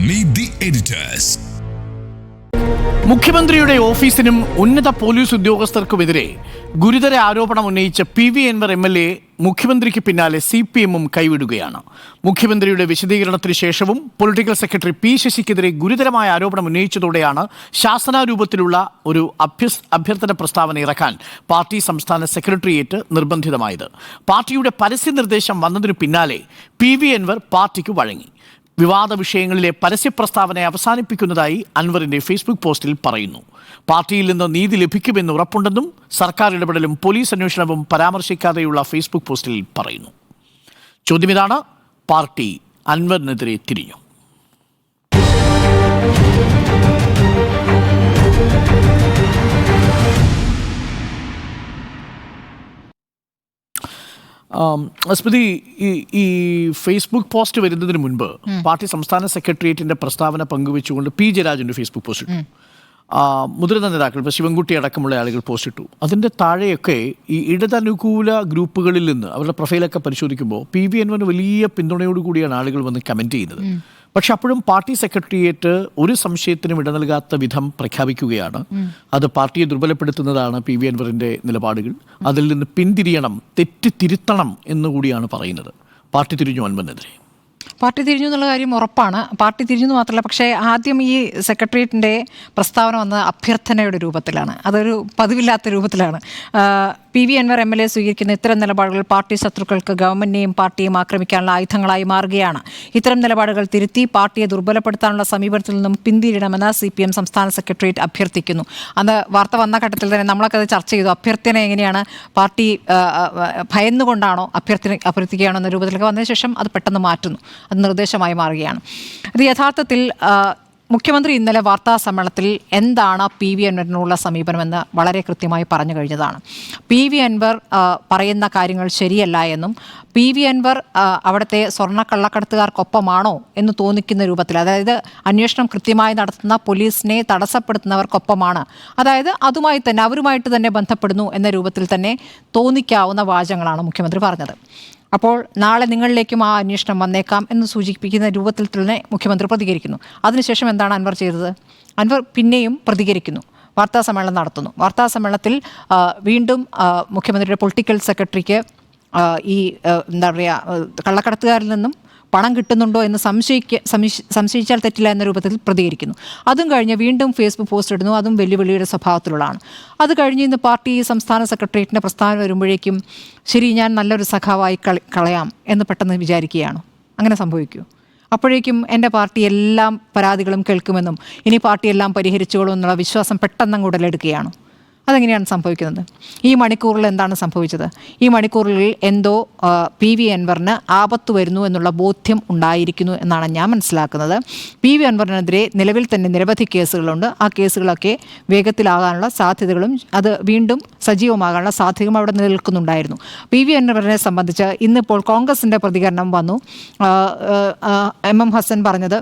Meet the editors. മുഖ്യമന്ത്രിയുടെ ഓഫീസിനും ഉന്നത police ഉദ്യോഗസ്ഥർക്കുമെതിരെ ഗുരുതര ആരോപണം ഉന്നയിച്ച PV അൻവർ MLA മുഖ്യമന്ത്രിക്ക് പിന്നാലെ CPM കൈവിടുകയാണ്. മുഖ്യമന്ത്രിയുടെ വിശദീകരണത്തിന് ശേഷവും പൊളിറ്റിക്കൽ സെക്രട്ടറി P ശശിക്കെതിരെ ഗുരുതരമായ ആരോപണം ഉന്നയിച്ചതോടെയാണ് ശാസനാരൂപത്തിലുള്ള ഒരു അഭ്യർത്ഥന പ്രസ്താവന ഇറക്കാൻ പാർട്ടി സംസ്ഥാന സെക്രട്ടേറിയറ്റ് നിർബന്ധിതമായത്. പാർട്ടിയുടെ പരസ്യ നിർദ്ദേശം വന്നതിനു പിന്നാലെ PV അൻവർ പാർട്ടിക്ക് വഴങ്ങി. വിവാദ വിഷയങ്ങളിലെ പരസ്യ പ്രസ്താവന അവസാനിപ്പിക്കുന്നതായി അൻവറിന്റെ ഫേസ്ബുക്ക് പോസ്റ്റിൽ പറയുന്നു. പാർട്ടിയിൽ നിന്ന് നീതി ലഭിക്കുമെന്ന് ഉറപ്പുണ്ടെന്നും സർക്കാർ ഇടപെടലും പോലീസ് അന്വേഷണവും പരാമർശിക്കാതെയുള്ള ഫേസ്ബുക്ക് പോസ്റ്റിൽ പറയുന്നു. ചോദ്യം ഇതാണ്: പാർട്ടി അൻവറിനെതിരെ തിരിഞ്ഞു. സ്മൃതി, ഈ ഫേസ്ബുക്ക് പോസ്റ്റ് വരുന്നതിന് മുൻപ് പാർട്ടി സംസ്ഥാന സെക്രട്ടേറിയറ്റിന്റെ പ്രസ്താവന പങ്കുവെച്ചുകൊണ്ട് P ജയരാജന്റെ ഫേസ്ബുക്ക് പോസ്റ്റ് ഇട്ടു. മുതിർന്ന നേതാക്കൾ, ഇപ്പോൾ ശിവൻകുട്ടി അടക്കമുള്ള ആളുകൾ പോസ്റ്റ് ഇട്ടു. അതിൻ്റെ താഴെയൊക്കെ ഈ ഇടതനുകൂല ഗ്രൂപ്പുകളിൽ നിന്ന് അവരുടെ പ്രൊഫൈലൊക്കെ പരിശോധിക്കുമ്പോൾ PV അൻവറിന് വലിയ പിന്തുണയോടുകൂടിയാണ് ആളുകൾ വന്ന് കമൻറ്റ് ചെയ്യുന്നത്. പക്ഷെ അപ്പോഴും പാർട്ടി സെക്രട്ടേറിയറ്റ് ഒരു സംശയത്തിനും ഇട നൽകാത്ത വിധം പ്രഖ്യാപിക്കുകയാണ്. അത് പാർട്ടിയെ ദുർബലപ്പെടുത്തുന്നതാണ് PV അൻവറിൻ്റെ നിലപാടുകൾ. അതിൽ നിന്ന് പിന്തിരിയണം, തെറ്റ് തിരുത്തണം എന്നുകൂടിയാണ് പറയുന്നത്. പാർട്ടി തിരിഞ്ഞു അൻവറിനെതിരെ. പാർട്ടി തിരിഞ്ഞു എന്നുള്ള കാര്യം ഉറപ്പാണ്. പാർട്ടി തിരിഞ്ഞു മാത്രമല്ല, പക്ഷേ ആദ്യം ഈ സെക്രട്ടേറിയറ്റിൻ്റെ പ്രസ്താവന വന്ന അഭ്യർത്ഥനയുടെ രൂപത്തിലാണ്. അതൊരു പതിവില്ലാത്ത രൂപത്തിലാണ്. PV അൻവർ MLA സ്വീകരിക്കുന്ന ഇത്തരം നിലപാടുകൾ പാർട്ടി ശത്രുക്കൾക്ക് ഗവൺമെന്റിനെയും പാർട്ടിയെയും ആക്രമിക്കാനുള്ള ആയുധങ്ങളായി മാറുകയാണ്. ഇത്തരം നിലപാടുകൾ തിരുത്തി പാർട്ടിയെ ദുർബലപ്പെടുത്താനുള്ള സമീപനത്തിൽ നിന്നും പിന്തിരിയണമെന്ന് CPM സംസ്ഥാന സെക്രട്ടേറിയറ്റ് അഭ്യർത്ഥിക്കുന്നു. അന്ന് വാർത്ത വന്ന ഘട്ടത്തിൽ തന്നെ നമ്മളൊക്കെ അത് ചർച്ച ചെയ്തു. അഭ്യർത്ഥന എങ്ങനെയാണ്, പാർട്ടി ഭയന്നുകൊണ്ടാണോ അഭ്യർത്ഥിക്കുകയാണോ എന്ന രൂപത്തിലൊക്കെ വന്നതിന് ശേഷം അത് പെട്ടെന്ന് മാറ്റുന്നു. അത് നിർദ്ദേശമായി മാറുകയാണ്. ഇത് യഥാർത്ഥത്തിൽ മുഖ്യമന്ത്രി ഇന്നലെ വാർത്താ സമ്മേളനത്തിൽ എന്താണ് PV അൻവറിനുള്ള സമീപനമെന്ന് വളരെ കൃത്യമായി പറഞ്ഞു കഴിഞ്ഞതാണ്. PV അൻവർ പറയുന്ന കാര്യങ്ങൾ ശരിയല്ല എന്നും PV അൻവർ അവിടുത്തെ സ്വർണ്ണക്കള്ളക്കടത്തുകാർക്കൊപ്പമാണോ എന്ന് തോന്നിക്കുന്ന രൂപത്തിൽ, അതായത് അന്വേഷണം കൃത്യമായി നടത്തുന്ന പോലീസിനെ തടസ്സപ്പെടുത്തുന്നവർക്കൊപ്പമാണ്, അതായത് അതുമായി തന്നെ അവരുമായിട്ട് തന്നെ ബന്ധപ്പെടുന്നു എന്ന രൂപത്തിൽ തന്നെ തോന്നിക്കാവുന്ന വാചകങ്ങളാണ് മുഖ്യമന്ത്രി പറഞ്ഞത്. അപ്പോൾ നാളെ നിങ്ങളിലേക്കും ആ അന്വേഷണം വന്നേക്കാം എന്ന് സൂചിപ്പിക്കുന്ന രൂപത്തിൽ തന്നെ മുഖ്യമന്ത്രി പ്രതികരിക്കുന്നു. അതിനുശേഷം എന്താണ് അൻവർ ചെയ്തത്? അൻവർ പിന്നെയും പ്രതികരിക്കുന്നു, വാർത്താ സമ്മേളനം നടത്തുന്നു. വാർത്താ സമ്മേളനത്തിൽ വീണ്ടും മുഖ്യമന്ത്രിയുടെ പൊളിറ്റിക്കൽ സെക്രട്ടറിക്ക് ഈ എന്താ പറയുക, കള്ളക്കടത്തുകാരിൽ നിന്നും പണം കിട്ടുന്നുണ്ടോ എന്ന് സംശയിച്ചാൽ തെറ്റില്ല എന്ന രൂപത്തിൽ പ്രതികരിക്കുന്നു. അതും കഴിഞ്ഞ് വീണ്ടും ഫേസ്ബുക്ക് പോസ്റ്റ് ഇടുന്നു. അതും വെല്ലുവിളിയുടെ സ്വഭാവത്തിലുള്ളതാണ്. അത് കഴിഞ്ഞ് ഇന്ന് പാർട്ടി സംസ്ഥാന സെക്രട്ടേറിയറ്റിൻ്റെ പ്രസ്താവന വരുമ്പോഴേക്കും ശരി, ഞാൻ നല്ലൊരു സഖാവായി കളയാം എന്ന് പെട്ടെന്ന് വിചാരിക്കുകയാണോ? അങ്ങനെ സംഭവിക്കൂ? അപ്പോഴേക്കും എൻ്റെ പാർട്ടി എല്ലാം പരാതികളും കേൾക്കുമെന്നും ഇനി പാർട്ടിയെല്ലാം പരിഹരിച്ചോളും എന്നുള്ള വിശ്വാസം പെട്ടെന്ന് ഉടലെടുക്കുകയാണോ? അതെങ്ങനെയാണ് സംഭവിക്കുന്നത്? ഈ മണിക്കൂറിൽ എന്താണ് സംഭവിച്ചത്? ഈ മണിക്കൂറിൽ എന്തോ PV അൻവറിന് ആപത്ത് വരുന്നു എന്നുള്ള ബോധ്യം ഉണ്ടായിരിക്കുന്നു എന്നാണ് ഞാൻ മനസ്സിലാക്കുന്നത്. PV അൻവറിനെതിരെ നിലവിൽ തന്നെ നിരവധി കേസുകളുണ്ട്. ആ കേസുകളൊക്കെ വേഗത്തിലാകാനുള്ള സാധ്യതകളും അത് വീണ്ടും സജീവമാകാനുള്ള സാധ്യതയും അവിടെ നിലനിൽക്കുന്നുണ്ടായിരുന്നു. PV അൻവറിനെ സംബന്ധിച്ച് ഇന്നിപ്പോൾ കോൺഗ്രസിൻ്റെ പ്രതികരണം വന്നു. MM ഹസൻ പറഞ്ഞത്,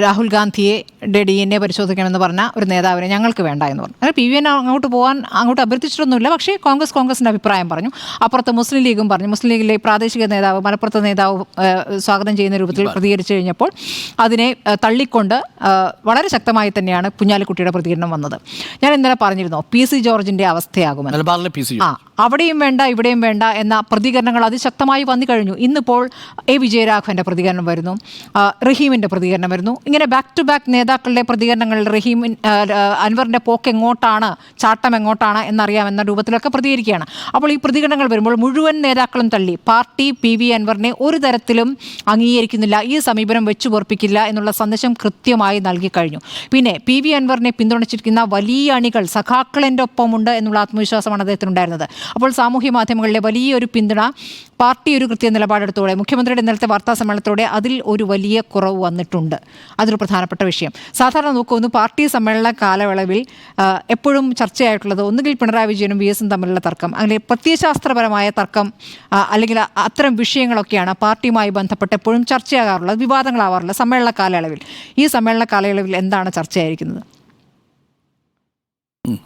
രാഹുൽ ഗാന്ധിയെ DNA പരിശോധിക്കണമെന്ന് പറഞ്ഞ ഒരു നേതാവിനെ ഞങ്ങൾക്ക് വേണ്ട എന്ന് പറഞ്ഞു. അങ്ങനെ PV അങ്ങോട്ട് അഭ്യർത്ഥിച്ചിട്ടൊന്നുമില്ല. പക്ഷേ കോൺഗ്രസിൻ്റെ അഭിപ്രായം പറഞ്ഞു. അപ്പുറത്ത് മുസ്ലിം ലീഗും പറഞ്ഞു. മുസ്ലിം ലീഗിലെ പ്രാദേശിക നേതാവ്, മലപ്പുറത്തെ നേതാവ് സ്വാഗതം ചെയ്യുന്ന രൂപത്തിൽ പ്രതികരിച്ചു കഴിഞ്ഞപ്പോൾ അതിനെ തള്ളിക്കൊണ്ട് വളരെ ശക്തമായി തന്നെയാണ് കുഞ്ഞാലിക്കുട്ടിയുടെ പ്രതികരണം വന്നത്. ഞാൻ ഇന്നലെ പറഞ്ഞിരുന്നു PC ജോർജിൻ്റെ അവസ്ഥയാകുമെന്ന്. അവിടെയും വേണ്ട ഇവിടെയും വേണ്ട എന്ന പ്രതികരണങ്ങൾ അതിശക്തമായി വന്നു കഴിഞ്ഞു. ഇന്നിപ്പോൾ A വിജയരാഘവൻ്റെ പ്രതികരണം വരുന്നു, റഹീമിൻ്റെ പ്രതികരണം വരുന്നു. ഇങ്ങനെ ബാക്ക് ടു ബാക്ക് നേതാക്കളുടെ പ്രതികരണങ്ങൾ, അൻവറിൻ്റെ പോക്ക് എങ്ങോട്ടാണ്, ചാട്ടം എങ്ങോട്ടാണ് എന്നറിയാമെന്ന രൂപത്തിലൊക്കെ പ്രതികരിക്കുകയാണ്. അപ്പോൾ ഈ പ്രതികരണങ്ങൾ വരുമ്പോൾ മുഴുവൻ നേതാക്കളും തള്ളി. പാർട്ടി PV അൻവറിനെ ഒരു തരത്തിലും അംഗീകരിക്കുന്നില്ല, ഈ സമീപനം വെച്ചു പൊറപ്പിക്കില്ല എന്നുള്ള സന്ദേശം കൃത്യമായി നൽകി കഴിഞ്ഞു. പിന്നെ PV അൻവറിനെ പിന്തുണച്ചിരിക്കുന്ന വലിയ അണികൾ, സഖാക്കളെൻ്റെ ഒപ്പമുണ്ട് എന്നുള്ള ആത്മവിശ്വാസമാണ് അദ്ദേഹത്തിനുണ്ടായിരുന്നത്. അപ്പോൾ സാമൂഹ്യ മാധ്യമങ്ങളിലെ വലിയൊരു പിന്തുണ പാർട്ടി ഒരു കൃത്യ നിലപാടെടുത്തോടെ, മുഖ്യമന്ത്രിയുടെ ഇന്നലത്തെ വാർത്താ സമ്മേളനത്തോടെ അതിൽ ഒരു വലിയ കുറവ് വന്നിട്ടുണ്ട്. അതൊരു പ്രധാനപ്പെട്ട വിഷയം. സാധാരണ നോക്കുന്നു, പാർട്ടി സമ്മേളന കാലയളവിൽ എപ്പോഴും ചർച്ചയായിട്ടുള്ളത് ഒന്നുകിൽ പിണറായി വിജയനും VS തമ്മിലുള്ള തർക്കം, അല്ലെങ്കിൽ പ്രത്യയശാസ്ത്രപരമായ തർക്കം, അല്ലെങ്കിൽ അത്തരം വിഷയങ്ങളൊക്കെയാണ് പാർട്ടിയുമായി ബന്ധപ്പെട്ട് എപ്പോഴും ചർച്ചയാകാറുള്ളത്, വിവാദങ്ങളാവാറുള്ളത് സമ്മേളന കാലയളവിൽ. ഈ സമ്മേളന കാലയളവിൽ എന്താണ് ചർച്ചയായിരിക്കുന്നത്?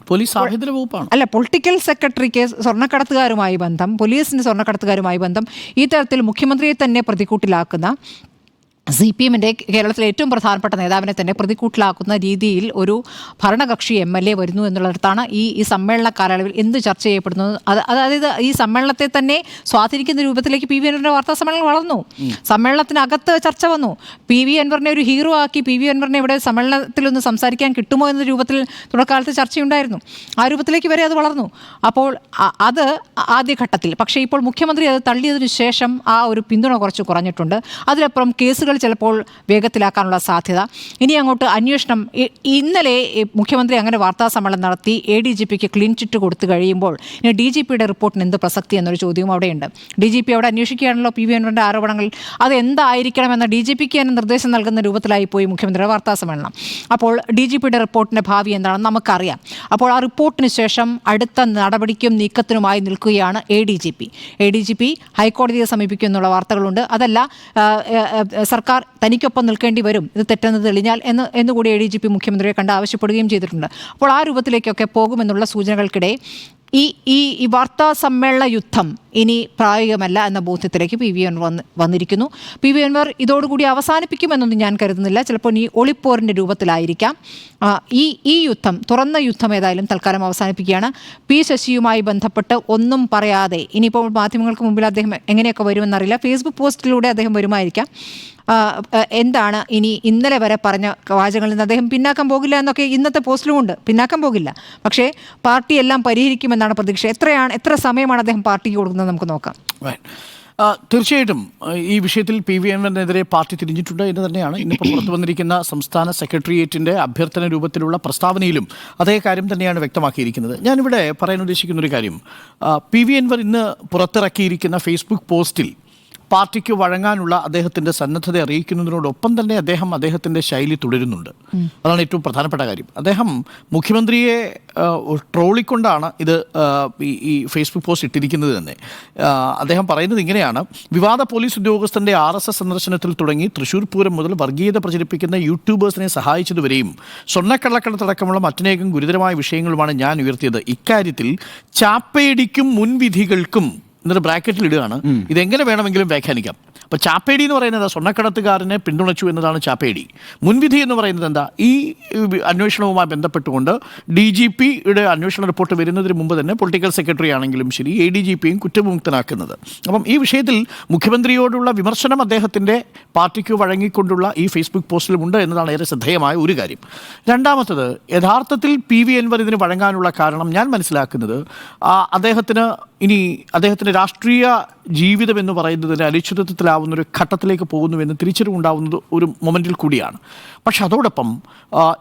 പോലീസ് ആഭ്യന്തര വകുപ്പാണ്. അല്ല, പൊളിറ്റിക്കൽ സെക്രട്ടറിക്ക് സ്വർണ്ണക്കടത്തുകാരുമായി ബന്ധം, പോലീസിന് സ്വർണ്ണക്കടത്തുകാരുമായി ബന്ധം, ഈ തരത്തിൽ മുഖ്യമന്ത്രിയെ തന്നെ പ്രതിക്കൂട്ടിലാക്കുന്ന CPM-ന്റെ കേരളത്തിലെ ഏറ്റവും പ്രധാനപ്പെട്ട നേതാവിനെ തന്നെ പ്രതിക്കൂട്ടിലാക്കുന്ന രീതിയിൽ ഒരു ഭരണകക്ഷി MLA വരുന്നു എന്നുള്ളിടത്താണ് ഈ സമ്മേളന കാലയളവിൽ എന്ത് ചർച്ച ചെയ്യപ്പെടുന്നത്. അതായത് ഈ സമ്മേളനത്തെ തന്നെ സ്വാധീനിക്കുന്ന രൂപത്തിലേക്ക് PV അൻവറിന്റെ വാർത്താ സമ്മേളനം വളർന്നു. സമ്മേളനത്തിനകത്ത് ചർച്ച വന്നു. PV അൻവറിനെ ഒരു ഹീറോ ആക്കി PV അൻവറിനെ ഇവിടെ സമ്മേളനത്തിലൊന്ന് സംസാരിക്കാൻ കിട്ടുമോ എന്ന രൂപത്തിൽ തുടക്കാലത്ത് ചർച്ചയുണ്ടായിരുന്നു. ആ രൂപത്തിലേക്ക് വരെ അത് വളർന്നു. അപ്പോൾ അത് ആദ്യഘട്ടത്തിൽ. പക്ഷേ ഇപ്പോൾ മുഖ്യമന്ത്രി അത് തള്ളിയതിനു ശേഷം ആ ഒരു പിന്തുണ കുറച്ച് കുറഞ്ഞിട്ടുണ്ട്. അതിലപ്പുറം കേസുകൾ ചിലപ്പോൾ വേഗത്തിലാക്കാനുള്ള സാധ്യത. ഇനി അങ്ങോട്ട് അന്വേഷണം. ഇന്നലെ മുഖ്യമന്ത്രി അങ്ങനെ വാർത്താ സമ്മേളനം നടത്തി ADGPക്ക് ക്ലീൻ ചിറ്റ് കൊടുത്തു കഴിയുമ്പോൾ ഇനി DGPയുടെ റിപ്പോർട്ടിന് എന്ത് പ്രസക്തി എന്നൊരു ചോദ്യവും അവിടെയുണ്ട്. DGP അവിടെ അന്വേഷിക്കുകയാണല്ലോ PV അൻവറിന്റെ ആരോപണങ്ങൾ. അത് എന്തായിരിക്കണമെന്ന DGPക്ക് തന്നെ നിർദ്ദേശം നൽകുന്ന രൂപത്തിലായി പോയി മുഖ്യമന്ത്രിയുടെ വാർത്താ സമ്മേളനം. അപ്പോൾ DGPയുടെ റിപ്പോർട്ടിന്റെ ഭാവി എന്താണെന്ന് നമുക്കറിയാം. അപ്പോൾ ആ റിപ്പോർട്ടിന് ശേഷം അടുത്ത നടപടിക്കും നീക്കത്തിനുമായി നിൽക്കുകയാണ് ADGP ഹൈക്കോടതിയെ സമീപിക്കും എന്നുള്ള വാർത്തകളുണ്ട്. അതല്ല, സർക്കാർ തനിക്കൊപ്പം നിൽക്കേണ്ടി വരും ഇത് തെറ്റെന്ന് തെളിഞ്ഞാൽ എന്നുകൂടി ADGP മുഖ്യമന്ത്രിയെ കണ്ട് ആവശ്യപ്പെടുകയും ചെയ്തിട്ടുണ്ട്. അപ്പോൾ ആ രൂപത്തിലേക്കൊക്കെ പോകുമെന്നുള്ള സൂചനകൾക്കിടെ ഈ വാർത്താ സമ്മേളന യുദ്ധം ഇനി പ്രായോഗികമല്ല എന്ന ബോധ്യത്തിലേക്ക് PV അൻവർ വന്നിരിക്കുന്നു. PV അൻവർ ഇതോടുകൂടി അവസാനിപ്പിക്കുമെന്നൊന്നും ഞാൻ കരുതുന്നില്ല. ചിലപ്പോൾ ഈ ഒളിപ്പോറിൻ്റെ രൂപത്തിലായിരിക്കാം. ഈ യുദ്ധം, തുറന്ന യുദ്ധം ഏതായാലും തൽക്കാലം അവസാനിപ്പിക്കുകയാണ്. ശശിയുമായി ബന്ധപ്പെട്ട് ഒന്നും പറയാതെ ഇനിയിപ്പോൾ മാധ്യമങ്ങൾക്ക് മുമ്പിൽ അദ്ദേഹം എങ്ങനെയൊക്കെ വരുമെന്നറിയില്ല. ഫേസ്ബുക്ക് പോസ്റ്റിലൂടെ അദ്ദേഹം വരുമായിരിക്കാം. എന്താണ് ഇന്നലെ വരെ പറഞ്ഞ വാചകങ്ങളിൽ നിന്ന് അദ്ദേഹം പിന്നാക്കം പോകില്ല എന്നൊക്കെ ഇന്നത്തെ പോസ്റ്റിലുമുണ്ട്. പിന്നാക്കം പോകില്ല, പക്ഷേ പാർട്ടി എല്ലാം പരിഹരിക്കുമെന്നാണ് പ്രതീക്ഷ. എത്ര സമയമാണ് അദ്ദേഹം പാർട്ടിക്ക് കൊടുക്കുന്നത് നമുക്ക് നോക്കാം. തീർച്ചയായിട്ടും ഈ വിഷയത്തിൽ PV അൻവറിനെതിരെ പാർട്ടി തിരിഞ്ഞിട്ടുണ്ട് എന്ന് തന്നെയാണ് ഇന്നിപ്പോൾ പുറത്തു വന്നിരിക്കുന്ന സംസ്ഥാന സെക്രട്ടേറിയറ്റിൻ്റെ അഭ്യർത്ഥന രൂപത്തിലുള്ള പ്രസ്താവനയിലും അതേ കാര്യം തന്നെയാണ് വ്യക്തമാക്കിയിരിക്കുന്നത്. ഞാനിവിടെ പറയാൻ ഉദ്ദേശിക്കുന്ന ഒരു കാര്യം, PV അൻവർ ഇന്ന് പുറത്തിറക്കിയിരിക്കുന്ന ഫേസ്ബുക്ക് പോസ്റ്റിൽ പാർട്ടിക്ക് വഴങ്ങാനുള്ള അദ്ദേഹത്തിൻ്റെ സന്നദ്ധത അറിയിക്കുന്നതിനോടൊപ്പം തന്നെ അദ്ദേഹത്തിൻ്റെ ശൈലി തുടരുന്നുണ്ട്. അതാണ് ഏറ്റവും പ്രധാനപ്പെട്ട കാര്യം. അദ്ദേഹം മുഖ്യമന്ത്രിയെ ട്രോളിക്കൊണ്ടാണ് ഈ ഫേസ്ബുക്ക് പോസ്റ്റ് ഇട്ടിരിക്കുന്നത് തന്നെ. അദ്ദേഹം പറയുന്നത് ഇങ്ങനെയാണ്: വിവാദ പോലീസ് ഉദ്യോഗസ്ഥൻ്റെ RSS സന്ദർശനത്തിൽ തുടങ്ങി തൃശ്ശൂർ പൂരം മുതൽ വർഗീയത പ്രചരിപ്പിക്കുന്ന യൂട്യൂബേഴ്സിനെ സഹായിച്ചതുവരെയും സ്വർണ്ണക്കള്ളക്കടത്തടക്കമുള്ള മറ്റനേകം ഗുരുതരമായ വിഷയങ്ങളുമാണ് ഞാൻ ഉയർത്തിയത്. ഇക്കാര്യത്തിൽ ചാപ്പേടിക്കും മുൻവിധികൾക്കും എന്നൊരു ബ്രാക്കറ്റിൽ ഇടുകയാണ്. ഇതെങ്ങനെ വേണമെങ്കിലും വ്യാഖ്യാനിക്കാം. അപ്പോൾ ചാപ്പേടി എന്ന് പറയുന്നത് സ്വർണ്ണക്കടത്തുകാരനെ പിന്തുണച്ചു എന്നതാണ് ചാപ്പേടി. മുൻവിധി എന്ന് പറയുന്നത് എന്താ? ഈ അന്വേഷണവുമായി ബന്ധപ്പെട്ടുകൊണ്ട് DGPയുടെ അന്വേഷണ റിപ്പോർട്ട് വരുന്നതിന് മുമ്പ് തന്നെ പൊളിറ്റിക്കൽ സെക്രട്ടറി ആണെങ്കിലും ശരി ADGPയും കുറ്റവിമുക്തനാക്കുന്നത്. അപ്പം ഈ വിഷയത്തിൽ മുഖ്യമന്ത്രിയോടുള്ള വിമർശനം അദ്ദേഹത്തിൻ്റെ പാർട്ടിക്ക് വഴങ്ങിക്കൊണ്ടുള്ള ഈ ഫേസ്ബുക്ക് പോസ്റ്റിലുമുണ്ട് എന്നതാണ് ഏറെ ശ്രദ്ധേയമായ ഒരു കാര്യം. രണ്ടാമത്തത്, യഥാർത്ഥത്തിൽ PV അൻവർ ഇതിന് വഴങ്ങാനുള്ള കാരണം ഞാൻ മനസ്സിലാക്കുന്നത് അദ്ദേഹത്തിന് രാഷ്ട്രീയ ജീവിതം എന്ന് പറയുന്നതിന് അനിശ്ചിതത്വത്തിലാവുന്ന ഒരു ഘട്ടത്തിലേക്ക് പോകുന്നുവെന്ന് തിരിച്ചറിവുണ്ടാവുന്നത് ഒരു മൊമെൻറ്റിൽ കൂടിയാണ്. പക്ഷെ അതോടൊപ്പം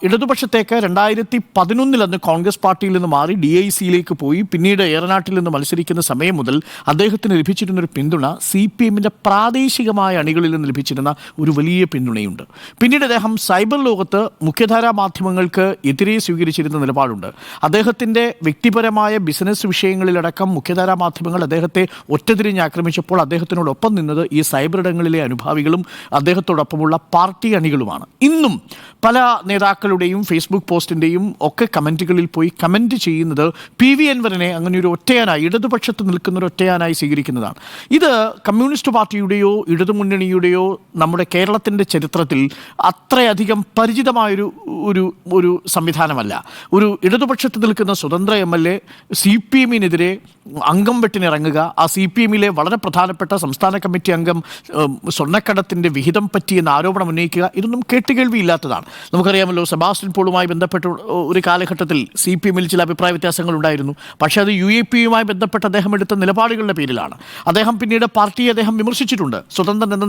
ഇടതുപക്ഷത്തേക്ക് 2011 അന്ന് കോൺഗ്രസ് പാർട്ടിയിൽ നിന്ന് മാറി DICയിലേക്ക് പോയി പിന്നീട് ഏറനാട്ടിൽ നിന്ന് മത്സരിക്കുന്ന സമയം മുതൽ അദ്ദേഹത്തിന് ലഭിച്ചിരുന്നൊരു പിന്തുണ CPMൻ്റെ പ്രാദേശികമായ അണികളിൽ നിന്ന് ലഭിച്ചിരുന്ന ഒരു വലിയ പിന്തുണയുണ്ട്. പിന്നീട് അദ്ദേഹം സൈബർ ലോകത്ത് മുഖ്യധാരാ മാധ്യമങ്ങൾക്ക് എതിരെ സ്വീകരിച്ചിരുന്ന നിലപാടുണ്ട്. അദ്ദേഹത്തിൻ്റെ വ്യക്തിപരമായ ബിസിനസ് വിഷയങ്ങളിലടക്കം മുഖ്യധാരാ മാധ്യമങ്ങൾ അദ്ദേഹത്തെ ഒറ്റതിരിഞ്ഞ് ആക്രമിച്ചപ്പോൾ അദ്ദേഹത്തിനോടൊപ്പം നിന്നത് ഈ സൈബർ ഇടങ്ങളിലെ അനുഭാവികളും അദ്ദേഹത്തോടൊപ്പമുള്ള പാർട്ടി അണികളുമാണ്. ഇന്നും പല നേതാക്കളുടെയും ഫേസ്ബുക്ക് പോസ്റ്റിൻ്റെയും ഒക്കെ കമൻറ്റുകളിൽ പോയി കമൻറ്റ് ചെയ്യുന്നത് PV അൻവറിനെ അങ്ങനെ ഒരു ഒറ്റയാനായി, ഇടതുപക്ഷത്ത് നിൽക്കുന്ന ഒരു ഒറ്റയാനായി സ്വീകരിക്കുന്നതാണ്. ഇത് കമ്മ്യൂണിസ്റ്റ് പാർട്ടിയുടെയോ ഇടതുമുന്നണിയുടെയോ നമ്മുടെ കേരളത്തിൻ്റെ ചരിത്രത്തിൽ അത്രയധികം പരിചിതമായൊരു ഒരു സംവിധാനമല്ല. ഒരു ഇടതുപക്ഷത്ത് നിൽക്കുന്ന സ്വതന്ത്ര MLA CPMനെതിരെ അംഗം വെട്ടിനിറങ്ങുക, ആ CPMലെ വളരെ പ്രധാനപ്പെട്ട സംസ്ഥാന കമ്മിറ്റി അംഗം സ്വർണ്ണക്കടത്തിൻ്റെ വിഹിതം പറ്റിയെന്ന് ആരോപണം ഉന്നയിക്കുക, ഇതൊന്നും കേട്ടുകേൾവിയില്ലാത്തതാണ്. നമുക്കറിയാമല്ലോ, സെബാസ്റ്റ്യൻ പോളുമായി ബന്ധപ്പെട്ട് ഒരു കാലഘട്ടത്തിൽ CPMൽ ചില അഭിപ്രായ വ്യത്യാസങ്ങൾ ഉണ്ടായിരുന്നു. പക്ഷേ അത് UAPയുമായി ബന്ധപ്പെട്ട് അദ്ദേഹം എടുത്ത നിലപാടുകളുടെ പേരിലാണ്. അദ്ദേഹം പിന്നീട് പാർട്ടിയെ വിമർശിച്ചിട്ടുണ്ട്, സ്വതന്ത്രൻ എന്ന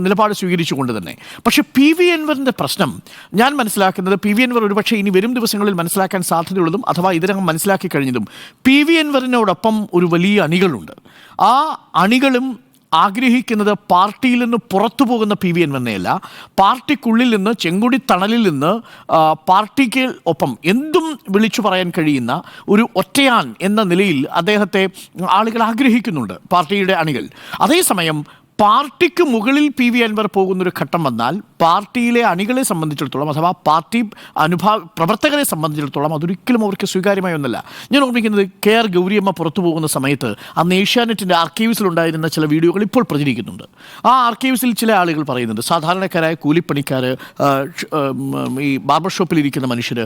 നിലപാട് സ്വീകരിച്ചുകൊണ്ട് തന്നെ. പക്ഷേ PV അൻവറിൻ്റെ പ്രശ്നം ഞാൻ മനസ്സിലാക്കുന്നത്, PV അൻവർ ഒരുപക്ഷെ ഇനി വരും ദിവസങ്ങളിൽ മനസ്സിലാക്കാൻ സാധ്യതയുള്ളതും അഥവാ ഇതിനകം മനസ്സിലാക്കി കഴിഞ്ഞതും, PV അൻവറിനോടൊപ്പം ഒരു വലിയ അണികളുണ്ട്. ആ അണികളും ആഗ്രഹിക്കുന്നത് പാർട്ടിയിൽ നിന്ന് പുറത്തു പോകുന്ന PV അൻവറിനെയല്ല, പാർട്ടിക്കുള്ളിൽ നിന്ന്, ചെങ്കൊടി തണലിൽ നിന്ന് പാർട്ടിക്ക് ഒപ്പം എന്തും വിളിച്ചു പറയാൻ കഴിയുന്ന ഒരു ഒറ്റയാൻ എന്ന നിലയിൽ അദ്ദേഹത്തെ ആളുകൾ ആഗ്രഹിക്കുന്നുണ്ട്, പാർട്ടിയുടെ അണികൾ. അതേസമയം പാർട്ടിക്ക് മുകളിൽ പി വി അൻവർ പോകുന്നൊരു ഘട്ടം വന്നാൽ പാർട്ടിയിലെ അണികളെ സംബന്ധിച്ചിടത്തോളം അഥവാ പാർട്ടി പ്രവർത്തകരെ സംബന്ധിച്ചിടത്തോളം അതൊരിക്കലും അവർക്ക് സ്വീകാര്യമായ ഒന്നല്ല. ഞാൻ ഓർമ്മിക്കുന്നത് KR ഗൗരിയമ്മ പുറത്തു പോകുന്ന സമയത്ത് അന്ന് ഏഷ്യാനെറ്റിൻ്റെ ആർക്കൈവ്സിലുണ്ടായിരുന്ന ചില വീഡിയോകൾ ഇപ്പോൾ പ്രചരിക്കുന്നുണ്ട്. ആ ആർക്കൈവ്സിൽ ചില ആളുകൾ പറയുന്നുണ്ട്, സാധാരണക്കാരായ കൂലിപ്പണിക്കാർ, ഈ ബാർബർ ഷോപ്പിലിരിക്കുന്ന മനുഷ്യർ,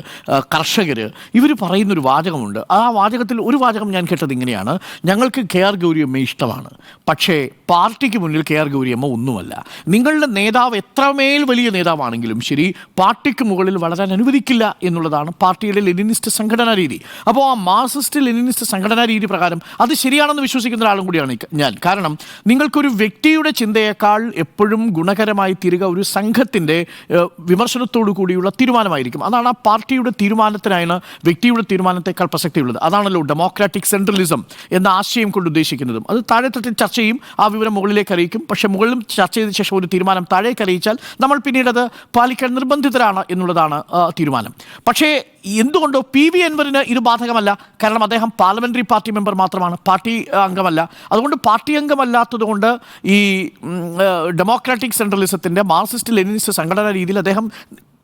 കർഷകർ, ഇവർ പറയുന്നൊരു വാചകമുണ്ട്. ആ വാചകത്തിൽ ഒരു വാചകം ഞാൻ കേട്ടത് ഇങ്ങനെയാണ്: ഞങ്ങൾക്ക് KR ഗൗരിയമ്മ ഇഷ്ടമാണ്, പക്ഷേ പാർട്ടിക്ക് മുന്നിൽ KR ഗൗരിയമ്മ ഒന്നുമല്ല. നിങ്ങളുടെ നേതാവ് എത്രമേൽ വലിയ നേതാവാണെങ്കിലും ശരി, പാർട്ടിക്ക് മുകളിൽ വളരാൻ അനുവദിക്കില്ല എന്നുള്ളതാണ് പാർട്ടിയുടെ ലെനിനിസ്റ്റ് സംഘടനാ രീതി. അപ്പോൾ ആ മാർക്സിസ്റ്റ് ലെനിനിസ്റ്റ് സംഘടനാ രീതി പ്രകാരം അത് ശരിയാണെന്ന് വിശ്വസിക്കുന്ന ഒരാളും കൂടിയാണ് ഞാൻ. കാരണം നിങ്ങൾക്കൊരു വ്യക്തിയുടെ ചിന്തയേക്കാൾ എപ്പോഴും ഗുണകരമായി തീരുക ഒരു സംഘത്തിൻ്റെ വിമർശനത്തോടു കൂടിയുള്ള തീരുമാനമായിരിക്കും. അതാണ് ആ പാർട്ടിയുടെ തീരുമാനത്തിനാണ് വ്യക്തിയുടെ തീരുമാനത്തെക്കാൾ പ്രസക്തിയുള്ളത്. അതാണല്ലോ ഡെമോക്രാറ്റിക് സെൻട്രലിസം എന്ന ആശയം കൊണ്ട് ഉദ്ദേശിക്കുന്നതും. അത് താഴെത്തട്ടിൽ ചർച്ച ചെയ്യും, ആ വിവരം മുകളിലേക്ക് അറിയിക്കും. പക്ഷേ മുകളിലും ചർച്ച ചെയ്ത ശേഷം ഒരു തീരുമാനം താഴേക്ക് അറിയിച്ചാൽ നമ്മൾ പിന്നീട് അത് പാലിക്കാൻ നിർബന്ധിതരാണ് എന്നുള്ളതാണ് തീരുമാനം. പക്ഷേ എന്തുകൊണ്ടോ പി വി അൻവറിന് ഇത് ബാധകമല്ല. കാരണം അദ്ദേഹം പാർലമെന്ററി പാർട്ടി മെമ്പർ മാത്രമാണ്, പാർട്ടി അംഗമല്ല. അതുകൊണ്ട് പാർട്ടി അംഗമല്ലാത്തതുകൊണ്ട് ഈ ഡെമോക്രാറ്റിക് സെൻട്രലിസത്തിൻ്റെ മാർക്സിസ്റ്റ് ലെനിനിസ്റ്റ് സംഘടനാ രീതിയിൽ അദ്ദേഹം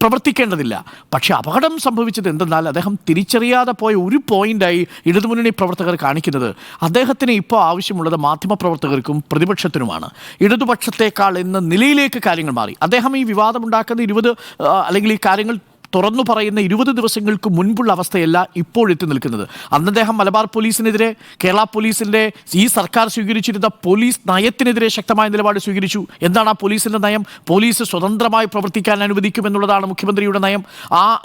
പ്രവർത്തിക്കേണ്ടതില്ല. പക്ഷേ അപകടം സംഭവിച്ചത് എന്തെന്നാൽ അദ്ദേഹം തിരിച്ചറിയാതെ പോയ ഒരു പോയിന്റായി ഇടതുമുന്നണി പ്രവർത്തകർ കാണിക്കുന്നത് അദ്ദേഹത്തിന് ഇപ്പോൾ ആവശ്യമുള്ളത് മാധ്യമപ്രവർത്തകർക്കും പ്രതിപക്ഷത്തിനുമാണ്. ഇടതുപക്ഷത്തേക്കാൾ എന്ന നിലയിലേക്ക് കാര്യങ്ങൾ മാറി. അദ്ദേഹം ഈ വിവാദമുണ്ടാക്കുന്ന 20 അല്ലെങ്കിൽ ഈ കാര്യങ്ങൾ തുറന്നു പറയുന്ന 20 ദിവസങ്ങൾക്ക് മുൻപുള്ള അവസ്ഥയല്ല ഇപ്പോഴെത്തി നിൽക്കുന്നത്. അന്ന് അദ്ദേഹം മലബാർ പോലീസിനെതിരെ, കേരള പോലീസിൻ്റെ ഈ സർക്കാർ സ്വീകരിച്ചിരുന്ന പോലീസ് നയത്തിനെതിരെ ശക്തമായ നിലപാട് സ്വീകരിച്ചു. എന്താണ് ആ പോലീസിൻ്റെ നയം? പോലീസ് സ്വതന്ത്രമായി പ്രവർത്തിക്കാൻ അനുവദിക്കുമെന്നുള്ളതാണ് മുഖ്യമന്ത്രിയുടെ നയം.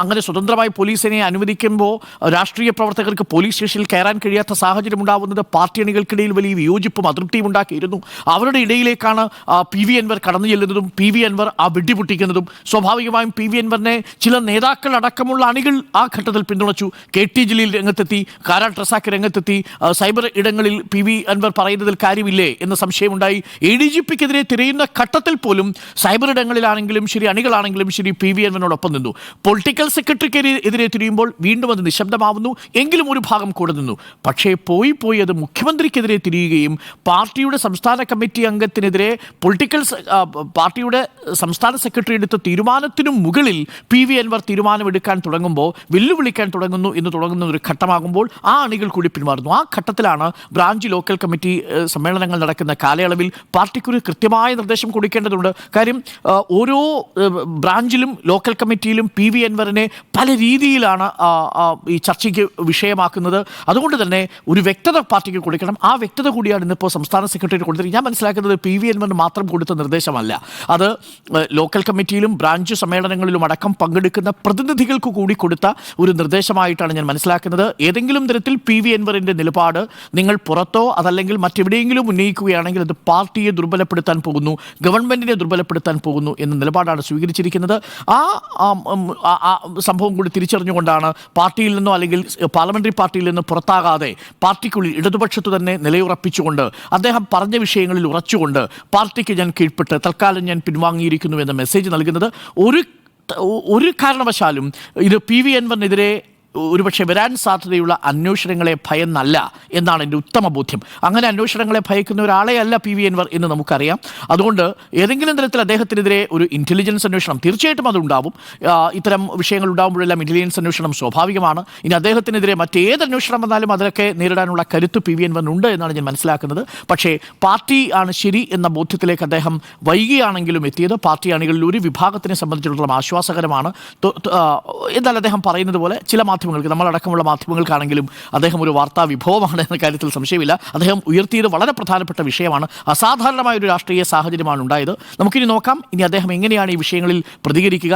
അങ്ങനെ സ്വതന്ത്രമായി പോലീസിനെ അനുവദിക്കുമ്പോൾ രാഷ്ട്രീയ പ്രവർത്തകർക്ക് പോലീസ് സ്റ്റേഷനിൽ കയറാൻ കഴിയാത്ത സാഹചര്യം ഉണ്ടാവുന്നത് പാർട്ടി അണികൾക്കിടയിൽ വലിയ വിയോജിപ്പും അതൃപ്തിയും ഉണ്ടാക്കിയിരുന്നു. അവരുടെ ഇടയിലേക്കാണ് പി വി അൻവർ കടന്നു ചെല്ലുന്നതും പി വി അൻവർ ആ വെടിപൊട്ടിക്കുന്നതും. സ്വാഭാവികമായും പി വി അൻവറിനെ ചില നേതാക്കൾ അടക്കമുള്ള അണികൾ ആ ഘട്ടത്തിൽ പിന്തുണച്ചു. KT ജലീൽ രംഗത്തെത്തി, കാരാട്ട് റസാഖ് രംഗത്തെത്തി. സൈബർ ഇടങ്ങളിൽ പി വി അൻവർ പറയുന്നതിൽ കാര്യമില്ലേ എന്ന സംശയമുണ്ടായി. ADGPക്കെതിരെ തിരയുന്ന ഘട്ടത്തിൽ പോലും സൈബർ ഇടങ്ങളിലാണെങ്കിലും ശരി, അണികളാണെങ്കിലും ശരി, പി വി അൻവറിനോടൊപ്പം നിന്നു. പൊളിറ്റിക്കൽ സെക്രട്ടറിക്ക് എതിരെ തിരിയുമ്പോൾ വീണ്ടും അത് നിശബ്ദമാവുന്നു. എങ്കിലും ഒരു ഭാഗം കൂടെ നിന്നു. പക്ഷേ പോയി അത് മുഖ്യമന്ത്രിക്കെതിരെ തിരിയുകയും പാർട്ടിയുടെ സംസ്ഥാന കമ്മിറ്റി അംഗത്തിനെതിരെ പാർട്ടിയുടെ സംസ്ഥാന സെക്രട്ടറി എടുത്ത തീരുമാനത്തിനും മുകളിൽ പി വി അൻവർ തീരുമാനമെടുക്കാൻ തുടങ്ങുമ്പോൾ, വെല്ലുവിളിക്കാൻ തുടങ്ങുന്ന ഒരു ഘട്ടമാകുമ്പോൾ ആ അണികൾ കൂടി പിന്മാറുന്നു. ആ ഘട്ടത്തിലാണ് ബ്രാഞ്ച് ലോക്കൽ കമ്മിറ്റി സമ്മേളനങ്ങൾ നടക്കുന്ന കാലയളവിൽ പാർട്ടിക്കൊരു കൃത്യമായ നിർദ്ദേശം കൊടുക്കേണ്ടതുണ്ട്. കാര്യം ഓരോ ബ്രാഞ്ചിലും ലോക്കൽ കമ്മിറ്റിയിലും പി വി അൻവറിനെ പല രീതിയിലാണ് ഈ ചർച്ചയ്ക്ക് വിഷയമാക്കുന്നത്. അതുകൊണ്ട് തന്നെ ഒരു വ്യക്തത പാർട്ടിക്ക് കൊടുക്കണം. ആ വ്യക്തത കൂടിയാണ് ഇന്നിപ്പോൾ സംസ്ഥാന സെക്രട്ടറി കൊടുത്തത്. ഞാൻ മനസ്സിലാക്കുന്നത് പി വി അൻവറിന് മാത്രം കൊടുത്ത നിർദ്ദേശമല്ല, അത് ലോക്കൽ കമ്മിറ്റിയിലും ബ്രാഞ്ച് സമ്മേളനങ്ങളിലും അടക്കം പങ്കെടുക്കുന്ന പ്രതിനിധികൾക്ക് കൂടി കൊടുത്ത ഒരു നിർദ്ദേശമായിട്ടാണ് ഞാൻ മനസ്സിലാക്കുന്നത്. ഏതെങ്കിലും തരത്തിൽ പി വി അൻവറിൻ്റെ നിലപാട് നിങ്ങൾ പുറത്തോ അതല്ലെങ്കിൽ മറ്റെവിടെയെങ്കിലും ഉന്നയിക്കുകയാണെങ്കിൽ അത് പാർട്ടിയെ ദുർബലപ്പെടുത്താൻ പോകുന്നു, ഗവൺമെൻറ്റിനെ ദുർബലപ്പെടുത്താൻ പോകുന്നു എന്ന നിലപാടാണ് സ്വീകരിച്ചിരിക്കുന്നത്. ആ സംഭവം കൂടി തിരിച്ചറിഞ്ഞുകൊണ്ടാണ് പാർട്ടിയിൽ നിന്നോ അല്ലെങ്കിൽ പാർലമെൻ്ററി പാർട്ടിയിൽ നിന്ന് പുറത്താകാതെ പാർട്ടിക്കുള്ളിൽ ഇടതുപക്ഷത്ത് തന്നെ നിലയുറപ്പിച്ചുകൊണ്ട് അദ്ദേഹം പറഞ്ഞ വിഷയങ്ങളിൽ ഉറച്ചുകൊണ്ട് പാർട്ടിക്ക് ഞാൻ കീഴ്പ്പെട്ട് തൽക്കാലം ഞാൻ പിൻവാങ്ങിയിരിക്കുന്നു എന്ന മെസ്സേജ് നൽകുന്നത് ഒരു കാരണവശാലും ഇത് പി വി അൻവറിനെതിരെ ഒരുപക്ഷെ വരാൻ സാധ്യതയുള്ള അന്വേഷണങ്ങളെ ഭയന്നല്ല എന്നാണ് എൻ്റെ ഉത്തമ ബോധ്യം. അങ്ങനെ അന്വേഷണങ്ങളെ ഭയക്കുന്ന ഒരാളെ അല്ല പി വി അൻവർ എന്ന് നമുക്കറിയാം. അതുകൊണ്ട് ഏതെങ്കിലും തരത്തിൽ അദ്ദേഹത്തിനെതിരെ ഒരു ഇൻ്റലിജൻസ് അന്വേഷണം തീർച്ചയായിട്ടും അതുണ്ടാവും. ഇത്തരം വിഷയങ്ങൾ ഉണ്ടാകുമ്പോഴെല്ലാം ഇൻ്റലിജൻസ് അന്വേഷണം സ്വാഭാവികമാണ്. ഇനി അദ്ദേഹത്തിനെതിരെ മറ്റേത് അന്വേഷണം വന്നാലും അതിലൊക്കെ നേരിടാനുള്ള കരുത്ത് പി വി അൻവറിനുണ്ട് എന്നാണ് ഞാൻ മനസ്സിലാക്കുന്നത്. പക്ഷേ പാർട്ടി ആണ് ശരി എന്ന ബോധ്യത്തിലേക്ക് അദ്ദേഹം വൈകിയാണെങ്കിലും എത്തിയത് പാർട്ടി അണികളിൽ ഒരു വിഭാഗത്തിനെ സംബന്ധിച്ചിടത്തോളം ആശ്വാസകരമാണ്. എന്നാൽ അദ്ദേഹം പറയുന്നത് പോലെ ചില മാധ്യമങ്ങൾക്ക്, നമ്മളടക്കമുള്ള മാധ്യമങ്ങൾക്കാണെങ്കിലും അദ്ദേഹം ഒരു വാർത്താ വിഭവമാണ് എന്ന കാര്യത്തിൽ സംശയമില്ല. അദ്ദേഹം ഉയർത്തിയത് വളരെ പ്രധാനപ്പെട്ട വിഷയമാണ്. അസാധാരണമായ ഒരു രാഷ്ട്രീയ സാഹചര്യമാണ് ഉണ്ടായത്. നമുക്കിനി നോക്കാം ഇനി അദ്ദേഹം എങ്ങനെയാണ് ഈ വിഷയങ്ങളിൽ പ്രതികരിക്കുക.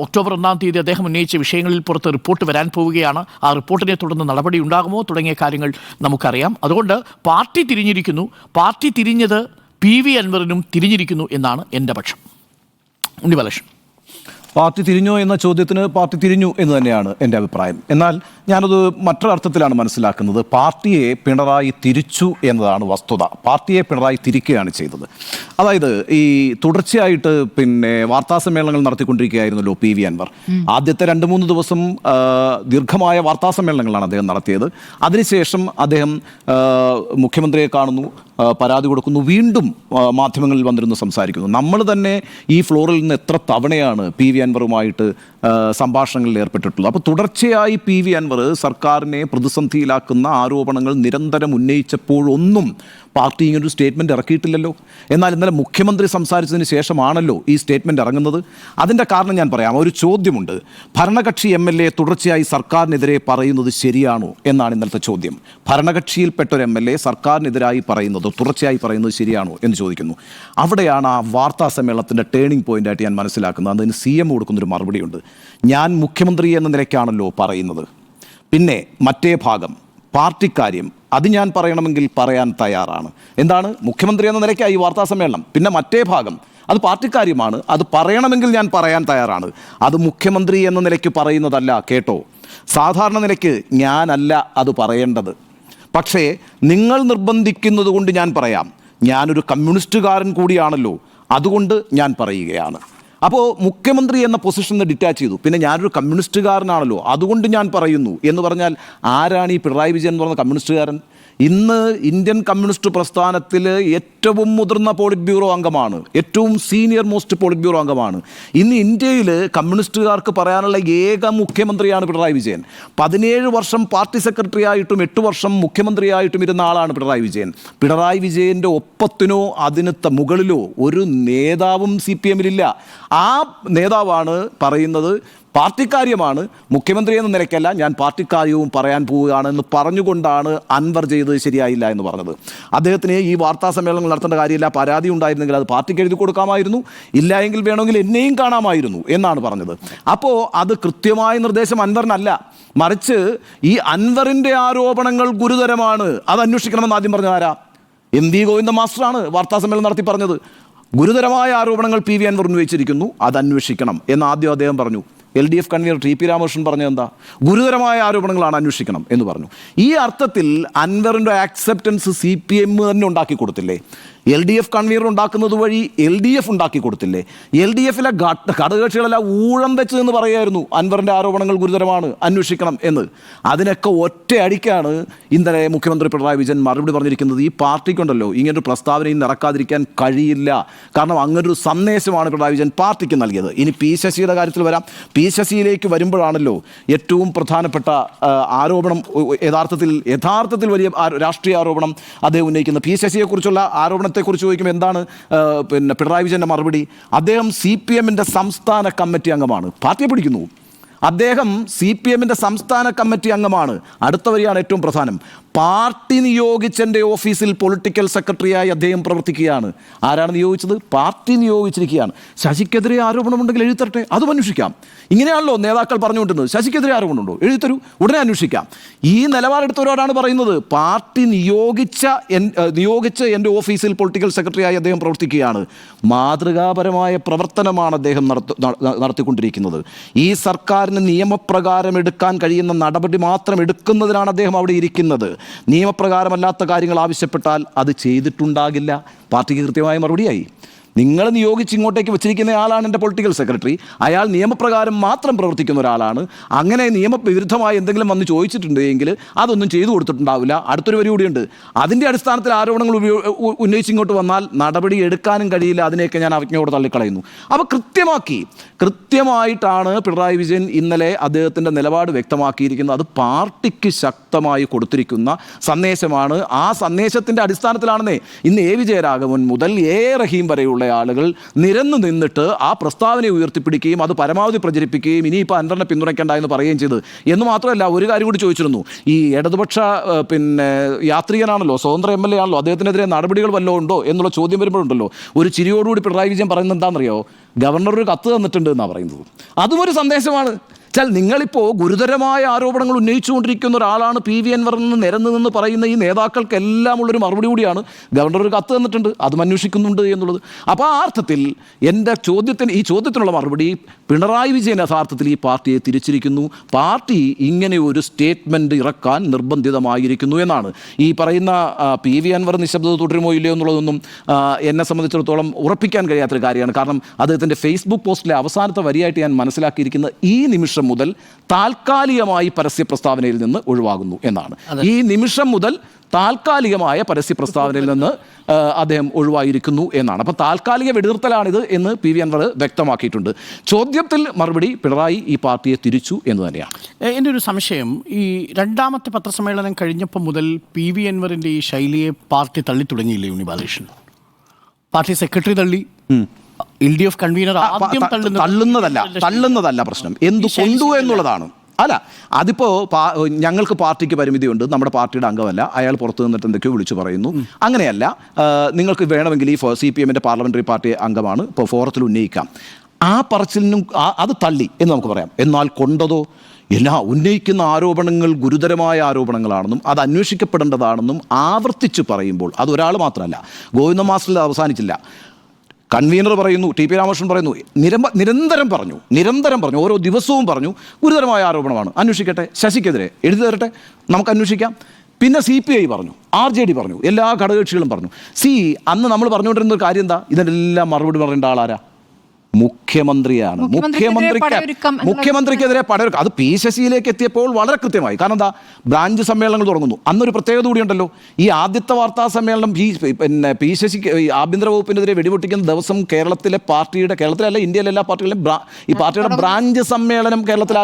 ഒക്ടോബർ 1-ാം തീയതി അദ്ദേഹം ഉന്നയിച്ച വിഷയങ്ങളിൽ പുറത്ത് റിപ്പോർട്ട് വരാൻ പോവുകയാണ്. ആ റിപ്പോർട്ടിനെ തുടർന്ന് നടപടി ഉണ്ടാകുമോ തുടങ്ങിയ കാര്യങ്ങൾ നമുക്കറിയാം. അതുകൊണ്ട് പാർട്ടി തിരിഞ്ഞിരിക്കുന്നു. പാർട്ടി തിരിഞ്ഞത് പി വി അൻവറിനും തിരിഞ്ഞിരിക്കുന്നു എന്നാണ് എൻ്റെ പക്ഷം. ഉണ്ണി ബാലകൃഷ്ണൻ: പാർട്ടി തിരിഞ്ഞോ എന്ന ചോദ്യത്തിന് പാർട്ടി തിരിഞ്ഞു എന്ന് തന്നെയാണ് എൻ്റെ അഭിപ്രായം. എന്നാൽ ഞാനത് മറ്റൊരർത്ഥത്തിലാണ് മനസ്സിലാക്കുന്നത്. പാർട്ടിയെ പിണറായി തിരിച്ചു എന്നതാണ് വസ്തുത. പാർട്ടിയെ പിണറായി തിരിക്കുകയാണ് ചെയ്തത്. അതായത് ഈ തുടർച്ചയായിട്ട് വാർത്താസമ്മേളനങ്ങൾ നടത്തിക്കൊണ്ടിരിക്കുകയായിരുന്നല്ലോ പി വി അൻവർ. ആദ്യത്തെ 2-3 ദിവസം ദീർഘമായ വാർത്താസമ്മേളനങ്ങളാണ് അദ്ദേഹം നടത്തിയത്. അതിനുശേഷം അദ്ദേഹം മുഖ്യമന്ത്രിയെ കാണുന്നു, പരാതി കൊടുക്കുന്നു, വീണ്ടും മാധ്യമങ്ങളിൽ വന്നിരുന്ന് സംസാരിക്കുന്നു. നമ്മൾ തന്നെ ഈ ഫ്ലോറിൽ നിന്ന് എത്ര തവണയാണ് PV അൻവറുമായിട്ട് സംഭാഷണങ്ങളിൽ ഏർപ്പെട്ടിട്ടുള്ളത്. അപ്പോൾ തുടർച്ചയായി PV അൻവർ സർക്കാരിനെ പ്രതിസന്ധിയിലാക്കുന്ന ആരോപണങ്ങൾ നിരന്തരം ഉന്നയിച്ചപ്പോഴൊന്നും പാർട്ടി ഇങ്ങനൊരു സ്റ്റേറ്റ്മെൻറ്റ് ഇറക്കിയിട്ടില്ലല്ലോ. എന്നാൽ ഇന്നലെ മുഖ്യമന്ത്രി സംസാരിച്ചതിന് ശേഷമാണല്ലോ ഈ സ്റ്റേറ്റ്മെൻറ്റ് ഇറങ്ങുന്നത്. അതിൻ്റെ കാരണം ഞാൻ പറയാം. ഒരു ചോദ്യമുണ്ട്. ഭരണകക്ഷി MLA തുടർച്ചയായി സർക്കാരിനെതിരെ പറയുന്നത് ശരിയാണോ എന്നാണ് ഇന്നലത്തെ ചോദ്യം. ഭരണകക്ഷിയിൽപ്പെട്ട ഒരു MLA സർക്കാരിനെതിരായി പറയുന്നത്, തുടർച്ചയായി പറയുന്നത് ശരിയാണോ എന്ന് ചോദിക്കുന്നു. അവിടെയാണ് ആ വാർത്താ സമ്മേളനത്തിൻ്റെ ടേണിംഗ് പോയിൻ്റായിട്ട് ഞാൻ മനസ്സിലാക്കുന്നത്. അതിന് CM കൊടുക്കുന്നൊരു മറുപടിയുണ്ട്. ഞാൻ മുഖ്യമന്ത്രി എന്ന നിലയ്ക്കാണല്ലോ പറയുന്നത്, പിന്നെ മറ്റേ ഭാഗം പാർട്ടിക്കാര്യം അത് ഞാൻ പറയണമെങ്കിൽ പറയാൻ തയ്യാറാണ്. എന്താണ്? മുഖ്യമന്ത്രി എന്ന നിലയ്ക്കായി ഈ വാർത്താ സമ്മേളനം, പിന്നെ മറ്റേ ഭാഗം അത് പാർട്ടിക്കാര്യമാണ്, അത് പറയണമെങ്കിൽ ഞാൻ പറയാൻ തയ്യാറാണ്. അത് മുഖ്യമന്ത്രി എന്ന നിലയ്ക്ക് പറയുന്നതല്ല കേട്ടോ. സാധാരണ നിലയ്ക്ക് ഞാനല്ല അത് പറയേണ്ടത്, പക്ഷേ നിങ്ങൾ നിർബന്ധിക്കുന്നത് കൊണ്ട് ഞാൻ പറയാം. ഞാനൊരു കമ്മ്യൂണിസ്റ്റുകാരൻ കൂടിയാണല്ലോ, അതുകൊണ്ട് ഞാൻ പറയുകയാണ്. അപ്പോൾ മുഖ്യമന്ത്രി എന്ന പൊസിഷനിൽ നിന്ന് ഡിറ്റാച്ച് ചെയ്തു. പിന്നെ ഞാനൊരു കമ്മ്യൂണിസ്റ്റുകാരനാണല്ലോ, അതുകൊണ്ട് ഞാൻ പറയുന്നു എന്ന് പറഞ്ഞാൽ ആരാണ് ഈ പിണറായി വിജയൻ എന്ന് പറയുന്ന കമ്മ്യൂണിസ്റ്റുകാരൻ? ഇന്ന് ഇന്ത്യൻ കമ്മ്യൂണിസ്റ്റ് പ്രസ്ഥാനത്തിൽ ഏറ്റവും മുതിർന്ന പോളിറ്റ് ബ്യൂറോ അംഗമാണ്, ഏറ്റവും സീനിയർ മോസ്റ്റ് പോളിറ്റ് ബ്യൂറോ അംഗമാണ്. ഇന്ന് ഇന്ത്യയിൽ കമ്മ്യൂണിസ്റ്റുകാർക്ക് പറയാനുള്ള ഏക മുഖ്യമന്ത്രിയാണ് പിണറായി വിജയൻ. 17 വർഷം പാർട്ടി സെക്രട്ടറി ആയിട്ടും 8 വർഷം മുഖ്യമന്ത്രിയായിട്ടും ഇരുന്ന ആളാണ് പിണറായി വിജയൻ. പിണറായി വിജയൻ്റെ ഒപ്പത്തിനോ അതിന് മുകളിലോ ഒരു നേതാവും CPM-ലില്ല. ആ നേതാവാണ് പറയുന്നത് പാർട്ടിക്കാര്യമാണ്, മുഖ്യമന്ത്രി എന്ന നിലയ്ക്കല്ല, ഞാൻ പാർട്ടിക്കാര്യവും പറയാൻ പോവുകയാണെന്ന് പറഞ്ഞുകൊണ്ടാണ് അൻവർ ചെയ്തത് ശരിയായില്ല എന്ന് പറഞ്ഞത്. അദ്ദേഹത്തിന് ഈ വാർത്താ സമ്മേളനങ്ങൾ നടത്തേണ്ട കാര്യമില്ല, പരാതി ഉണ്ടായിരുന്നെങ്കിൽ അത് പാർട്ടിക്ക് എഴുതി കൊടുക്കാമായിരുന്നു, ഇല്ല എങ്കിൽ വേണമെങ്കിൽ എന്നെയും കാണാമായിരുന്നു എന്നാണ് പറഞ്ഞത്. അപ്പോൾ അത് കൃത്യമായ നിർദ്ദേശം അൻവറിനല്ല, മറിച്ച് ഈ അൻവറിൻ്റെ ആരോപണങ്ങൾ ഗുരുതരമാണ്, അത് അന്വേഷിക്കണമെന്ന് ആദ്യം പറഞ്ഞത് ആരാ? MV ഗോവിന്ദ മാസ്റ്ററാണ് വാർത്താ സമ്മേളനം നടത്തി പറഞ്ഞത്. ഗുരുതരമായ ആരോപണങ്ങൾ PV അൻവർ ഉന്നയിച്ചിരിക്കുന്നു, അത് അന്വേഷിക്കണം എന്ന് ആദ്യം അദ്ദേഹം പറഞ്ഞു. LDF കൺവീനർ TP രാമകൃഷ്ണൻ പറഞ്ഞത് എന്താ? ഗുരുതരമായ ആരോപണങ്ങളാണ്, അന്വേഷിക്കണം എന്ന് പറഞ്ഞു. ഈ അർത്ഥത്തിൽ അൻവറിൻ്റെ ആക്സെപ്റ്റൻസ് CPM തന്നെ ഉണ്ടാക്കി കൊടുത്തില്ലേ? LDF കൺവീനർ ഉണ്ടാക്കുന്നത് വഴി LDF ഉണ്ടാക്കി കൊടുത്തില്ലേ? LDF-ലെ ഘടകകക്ഷികളെല്ലാം ഊഴം വെച്ച് എന്ന് പറയായിരുന്നു അൻവറിൻ്റെ ആരോപണങ്ങൾ ഗുരുതരമാണ്, അന്വേഷിക്കണം എന്ന്. അതിനൊക്കെ ഒറ്റയടിക്കാണ് ഇന്നലെ മുഖ്യമന്ത്രി പിണറായി വിജയൻ മറുപടി പറഞ്ഞിരിക്കുന്നത്. ഈ പാർട്ടിക്കുണ്ടല്ലോ ഇങ്ങനൊരു പ്രസ്താവനയിൽ നിന്ന് ഇറക്കാതിരിക്കാൻ കഴിയില്ല, കാരണം അങ്ങനൊരു സന്ദേശമാണ് പിണറായി വിജയൻ പാർട്ടിക്ക് നൽകിയത്. ഇനി P ശശിയുടെ കാര്യത്തിൽ വരാം. P ശശിയിലേക്ക് വരുമ്പോഴാണല്ലോ ഏറ്റവും പ്രധാനപ്പെട്ട ആരോപണം, യഥാർത്ഥത്തിൽ വലിയ രാഷ്ട്രീയ ആരോപണം അദ്ദേഹം ഉന്നയിക്കുന്നത്. P ശശിയെക്കുറിച്ചുള്ള ആരോപണത്തെക്കുറിച്ച് ചോദിക്കുമ്പോൾ എന്താണ് പിന്നെ പിണറായി വിജയൻ്റെ മറുപടി? അദ്ദേഹം CPM-ൻ്റെ സംസ്ഥാന കമ്മിറ്റി അംഗമാണ്, പാർട്ടിയെ പിടിക്കുന്നു. അദ്ദേഹം CPM-ൻ്റെ സംസ്ഥാന കമ്മിറ്റി അംഗമാണ്. അടുത്ത വരിയാണ് ഏറ്റവും പ്രധാനം. പാർട്ടി നിയോഗിച്ചെൻ്റെ ഓഫീസിൽ പൊളിറ്റിക്കൽ സെക്രട്ടറിയായി അദ്ദേഹം പ്രവർത്തിക്കുകയാണ്. ആരാണ് നിയോഗിച്ചത്? പാർട്ടി നിയോഗിച്ചിരിക്കുകയാണ്. ശശിക്കെതിരെ ആരോപണമുണ്ടെങ്കിൽ എഴുതട്ടെ, അതും അന്വേഷിക്കാം. ഇങ്ങനെയാണല്ലോ നേതാക്കൾ പറഞ്ഞുകൊണ്ടിരുന്നത്. ശശിക്കെതിരെ ആരോപണമുണ്ടോ? എഴുതരൂ, ഉടനെ അന്വേഷിക്കാം. ഈ നിലപാടെടുത്തവരോടാണ് പറയുന്നത് പാർട്ടി നിയോഗിച്ച് എൻ്റെ ഓഫീസിൽ പൊളിറ്റിക്കൽ സെക്രട്ടറിയായി അദ്ദേഹം പ്രവർത്തിക്കുകയാണ്. മാതൃകാപരമായ പ്രവർത്തനമാണ് അദ്ദേഹം നടത്തിക്കൊണ്ടിരിക്കുന്നത്. ഈ സർക്കാരിന് നിയമപ്രകാരം എടുക്കാൻ കഴിയുന്ന നടപടി മാത്രം എടുക്കുന്നതിനാണ് അദ്ദേഹം അവിടെ ഇരിക്കുന്നത്. നിയമപ്രകാരമല്ലാത്ത കാര്യങ്ങൾ ആവശ്യപ്പെട്ടാൽ അത് ചെയ്തിട്ടുണ്ടാകില്ല. പാർട്ടിക്ക് കൃത്യമായ മറുപടിയായി. നിങ്ങൾ നിയോഗിച്ച് ഇങ്ങോട്ടേക്ക് വെച്ചിരിക്കുന്ന ആളാണ് എൻ്റെ പൊളിറ്റിക്കൽ സെക്രട്ടറി, അയാൾ നിയമപ്രകാരം മാത്രം പ്രവർത്തിക്കുന്ന ഒരാളാണ്. അങ്ങനെ നിയമവിരുദ്ധമായി എന്തെങ്കിലും വന്ന് ചോദിച്ചിട്ടുണ്ട് എങ്കിൽ അതൊന്നും ചെയ്തു കൊടുത്തിട്ടുണ്ടാവില്ല. അടുത്തൊരു വരി കൂടിയുണ്ട്. അതിൻ്റെ അടിസ്ഥാനത്തിൽ ആരോപണങ്ങൾ ഉന്നയിച്ച് ഇങ്ങോട്ട് വന്നാൽ നടപടി എടുക്കാനും കഴിയില്ല. അതിനെയൊക്കെ ഞാൻ അവജ്ഞയോടെ തള്ളിക്കളയുന്നു. അപ്പോൾ കൃത്യമായിട്ടാണ് പിണറായി വിജയൻ ഇന്നലെ അദ്ദേഹത്തിൻ്റെ നിലപാട് വ്യക്തമാക്കിയിരിക്കുന്നത്. അത് പാർട്ടിക്ക് ശക്തമായി കൊടുത്തിരിക്കുന്ന സന്ദേശമാണ്. ആ സന്ദേശത്തിൻ്റെ അടിസ്ഥാനത്തിലാണെന്നേ ഇന്ന് A വിജയരാഘവൻ മുതൽ A റഹീം വരെയുള്ള ആളുകൾ നിരന്നു നിന്നിട്ട് ആ പ്രസ്താവനയെ ഉയർത്തിപ്പിടിക്കുകയും അത് പരമാവധി പ്രചരിപ്പിക്കുകയും ഇനിയിപ്പോൾ അൻവറിനെ പിന്തുണയ്ക്കേണ്ട എന്ന് പറയുകയും ചെയ്ത്. എന്ന് മാത്രമല്ല, ഒരു കാര്യം കൂടി ചോദിച്ചിരുന്നു. ഈ ഇടതുപക്ഷ യാത്രികനാണല്ലോ, സ്വതന്ത്ര MLA ആണല്ലോ, അദ്ദേഹത്തിനെതിരെ നടപടികൾ വല്ലതും ഉണ്ടോ എന്നുള്ള ചോദ്യം വരുമ്പോഴുണ്ടല്ലോ ഒരു ചിരിയോടുകൂടി പിണറായി വിജയൻ പറയുന്നത് എന്താണെന്നറിയോ? ഗവർണർ ഒരു കത്ത് തന്നിട്ടുണ്ട് എന്നാണ് പറയുന്നത്. അതും ഒരു സന്ദേശമാണ്. നിങ്ങളിപ്പോൾ ഗുരുതരമായ ആരോപണങ്ങൾ ഉന്നയിച്ചുകൊണ്ടിരിക്കുന്ന ഒരാളാണ് PV അൻവർ എന്ന് നിരന്ന് നിന്ന് പറയുന്ന ഈ നേതാക്കൾക്കെല്ലാം ഉള്ളൊരു മറുപടി കൂടിയാണ് ഗവർണർ ഒരു കത്ത് തന്നിട്ടുണ്ട്, അതും അന്വേഷിക്കുന്നുണ്ട് എന്നുള്ളത്. അപ്പോൾ ആ അർത്ഥത്തിൽ എൻ്റെ ഈ ചോദ്യത്തിനുള്ള മറുപടി, പിണറായി വിജയൻ യഥാർത്ഥത്തിൽ ഈ പാർട്ടിയെ തിരിച്ചിരിക്കുന്നു. പാർട്ടി ഇങ്ങനെ ഒരു സ്റ്റേറ്റ്മെൻറ്റ് ഇറക്കാൻ നിർബന്ധിതമായിരിക്കുന്നു എന്നാണ്. ഈ പറയുന്ന PV അൻവർ നിശബ്ദത തുടരുമോ ഇല്ലയോ എന്നുള്ളതൊന്നും എന്നെ സംബന്ധിച്ചിടത്തോളം ഉറപ്പിക്കാൻ കഴിയാത്തൊരു കാര്യമാണ്. കാരണം അദ്ദേഹത്തിൻ്റെ ഫേസ്ബുക്ക് പോസ്റ്റിലെ അവസാനത്തെ വരിയായിട്ട് ഞാൻ മനസ്സിലാക്കിയിരിക്കുന്നത് ഈ നിമിഷം മുതൽ താൽക്കാലികമായി പരസ്യ പ്രസ്താവനയിൽ നിന്ന് ഒഴിവാകുന്നു എന്നാണ്. ഈ നിമിഷം മുതൽ താൽക്കാലികമായ പരസ്യ പ്രസ്താവനയിൽ നിന്ന് അദ്ദേഹം ഒഴിവായിരിക്കുന്നു എന്നാണ്. അപ്പം താൽക്കാലിക വെടിനിർത്തലാണിത് എന്ന് പി വി അൻവർ വ്യക്തമാക്കിയിട്ടുണ്ട്. ചോദ്യത്തിൽ മറുപടി പിണറായി ഈ പാർട്ടിയെ തിരിച്ചു എന്ന് തന്നെയാണ്. എൻ്റെ ഒരു സംശയം, ഈ രണ്ടാമത്തെ പത്രസമ്മേളനം കഴിഞ്ഞപ്പോൾ മുതൽ പി വി അൻവറിൻ്റെ ഈ ശൈലിയെ പാർട്ടി തള്ളി തുടങ്ങിയില്ലേ ഉണ്ണി ബാലകൃഷ്ണൻ? പാർട്ടി സെക്രട്ടറി തള്ളി, LDF കൺവീനർ ആദ്യം തള്ളുന്നതല്ല പ്രശ്നം, എന്തു കൊണ്ടു എന്നുള്ളതാണ്. അല്ല, അതിപ്പോൾ ഞങ്ങൾക്ക് പാർട്ടിക്ക് പരിമിതിയുണ്ട്, നമ്മുടെ പാർട്ടിയുടെ അംഗമല്ല, അയാൾ പുറത്തു നിന്നിട്ട് എന്തൊക്കെയോ വിളിച്ചു പറയുന്നു, അങ്ങനെയല്ല, നിങ്ങൾക്ക് വേണമെങ്കിൽ ഈ CPM പാർലമെൻ്ററി പാർട്ടി അംഗമാണ്, ഇപ്പോൾ ഫോറത്തിൽ ഉന്നയിക്കാം. ആ പറച്ചിലിനും അത് തള്ളി എന്ന് നമുക്ക് പറയാം. എന്നാൽ കൊണ്ടതോ ഉന്നയിക്കുന്ന ആരോപണങ്ങൾ ഗുരുതരമായ ആരോപണങ്ങളാണെന്നും അത് അന്വേഷിക്കപ്പെടേണ്ടതാണെന്നും ആവർത്തിച്ച് പറയുമ്പോൾ, അതൊരാൾ മാത്രമല്ല, ഗോവിന്ദ മാസ്റ്ററിൽ അവസാനിച്ചില്ല. കൺവീനർ പറയുന്നു, TP രാമകൃഷ്ണൻ പറയുന്നു, നിരന്തരം പറഞ്ഞു, ഓരോ ദിവസവും പറഞ്ഞു, ഗുരുതരമായ ആരോപണമാണ്, അന്വേഷിക്കട്ടെ, ശശിക്കെതിരെ എഴുതി തരട്ടെ, നമുക്ക് അന്വേഷിക്കാം. പിന്നെ CPI പറഞ്ഞു, RJD പറഞ്ഞു, എല്ലാ ഘടകകക്ഷികളും പറഞ്ഞു. അന്ന് നമ്മൾ പറഞ്ഞുകൊണ്ടിരുന്ന ഒരു കാര്യം എന്താ? ഇതിനെല്ലാം മറുപടി പറയേണ്ട ആളാരാ? മുഖ്യമന്ത്രിയാണ്. മുഖ്യമന്ത്രിക്കെതിരെ പടയൊരുക്കം. അത് P ശശിയിലേക്ക് എത്തിയപ്പോൾ വളരെ കൃത്യമായി. കാരണം എന്താ? ബ്രാഞ്ച് സമ്മേളനങ്ങൾ തുടങ്ങുന്നു. അന്നൊരു പ്രത്യേകത കൂടിയുണ്ടല്ലോ. ഈ ആദ്യത്തെ വാർത്താ സമ്മേളനം P ശശിക്ക് ആഭ്യന്തര വകുപ്പിനെതിരെ വെടിപൊട്ടിക്കുന്ന ദിവസം കേരളത്തിലല്ല, ഇന്ത്യയിലെ എല്ലാ പാർട്ടികളിലും ഈ പാർട്ടിയുടെ ബ്രാഞ്ച് സമ്മേളനം കേരളത്തിൽ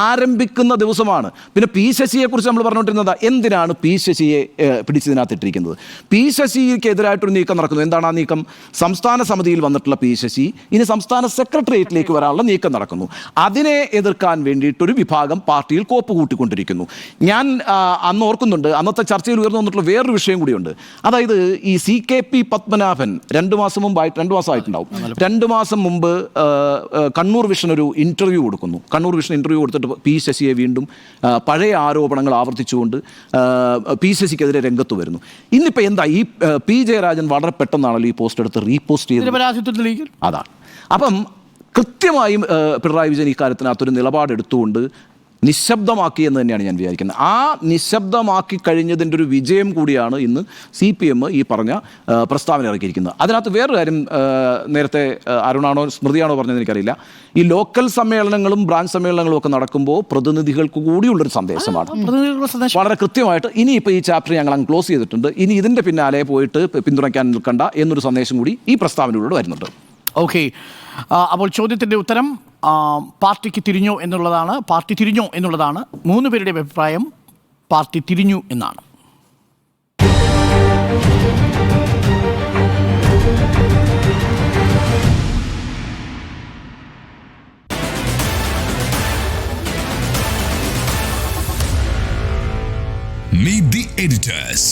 ആരംഭിക്കുന്ന ദിവസമാണ്. പിന്നെ P ശശിയെ കുറിച്ച് നമ്മൾ പറഞ്ഞുകൊണ്ടിരുന്നത് എന്തിനാണ് P ശശിയെ പിടിച്ചതിനകത്തിട്ടിരിക്കുന്നത്? P ശശിക്കെതിരായിട്ടൊരു നീക്കം നടക്കുന്നു. എന്താണ് ആ നീക്കം? സംസ്ഥാന സമിതിയിൽ വന്നിട്ടുള്ള P ശശി ഇനി സംസ്ഥാന സെക്രട്ടേറിയറ്റിലേക്ക് വരാനുള്ള നീക്കം നടക്കുന്നു. അതിനെ എതിർക്കാൻ വേണ്ടിയിട്ടൊരു വിഭാഗം പാർട്ടിയിൽ കോപ്പ് കൂട്ടിക്കൊണ്ടിരിക്കുന്നു. ഞാൻ അന്ന് ഓർക്കുന്നുണ്ട്, അന്നത്തെ ചർച്ചയിൽ ഉയർന്നു വന്നിട്ടുള്ള വേറൊരു വിഷയം കൂടിയുണ്ട്. അതായത് ഈ CKP പത്മനാഭൻ 2 മാസമായിട്ടുണ്ടാവും. 2 മാസം മുമ്പ് കണ്ണൂർ വിഷൻ ഒരു ഇൻ്റർവ്യൂ കൊടുക്കുന്നു. കണ്ണൂർ വിഷൻ ഇൻ്റർവ്യൂ കൊടുത്തിട്ട് P ശശിയെ വീണ്ടും പഴയ ആരോപണങ്ങൾ ആവർത്തിച്ചുകൊണ്ട് P ശശിക്കെതിരെ രംഗത്ത് വരുന്നു. ഇന്നിപ്പോൾ എന്താ, ഈ P ജയരാജൻ വളരെ പെട്ടെന്നാണല്ലോ ഈ പോസ്റ്റ് എടുത്ത് റീപോസ്റ്റ് ചെയ്തത്. അതാണ്. അപ്പം കൃത്യമായും പിണറായി വിജയൻ ഇക്കാര്യത്തിനകത്തൊരു നിലപാടെടുത്തുകൊണ്ട് നിശബ്ദമാക്കി എന്ന് തന്നെയാണ് ഞാൻ വിചാരിക്കുന്നത്. ആ നിശബ്ദമാക്കി കഴിഞ്ഞതിൻ്റെ ഒരു വിജയം കൂടിയാണ് ഇന്ന് CPM ഈ പറഞ്ഞ പ്രസ്താവന ഇറക്കിയിരിക്കുന്നത്. അതിനകത്ത് വേറൊരു കാര്യം, നേരത്തെ അരുണാണോ സ്മൃതിയാണോ പറഞ്ഞതെന്ന് എനിക്കറിയില്ല, ഈ ലോക്കൽ സമ്മേളനങ്ങളും ബ്രാഞ്ച് സമ്മേളനങ്ങളും ഒക്കെ നടക്കുമ്പോൾ പ്രതിനിധികൾക്ക് കൂടിയുള്ളൊരു സന്ദേശമാണ്. വളരെ കൃത്യമായിട്ട് ഇനിയിപ്പോൾ ഈ ചാപ്റ്റർ ഞങ്ങൾ അങ്ങ് ക്ലോസ് ചെയ്തിട്ടുണ്ട്, ഇനി ഇതിൻ്റെ പിന്നാലെ പോയിട്ട് പിന്തുണയ്ക്കാൻ നിൽക്കണ്ട എന്നൊരു സന്ദേശം കൂടി ഈ പ്രസ്താവനയിലൂടെ വരുന്നുണ്ട്. ഓക്കെ, അപ്പോൾ ചോദ്യത്തിൻ്റെ ഉത്തരം പാർട്ടി തിരിഞ്ഞോ എന്നുള്ളതാണ്. 3 പേരുടെ അഭിപ്രായം പാർട്ടി തിരിഞ്ഞു എന്നാണ്. Meet the editors.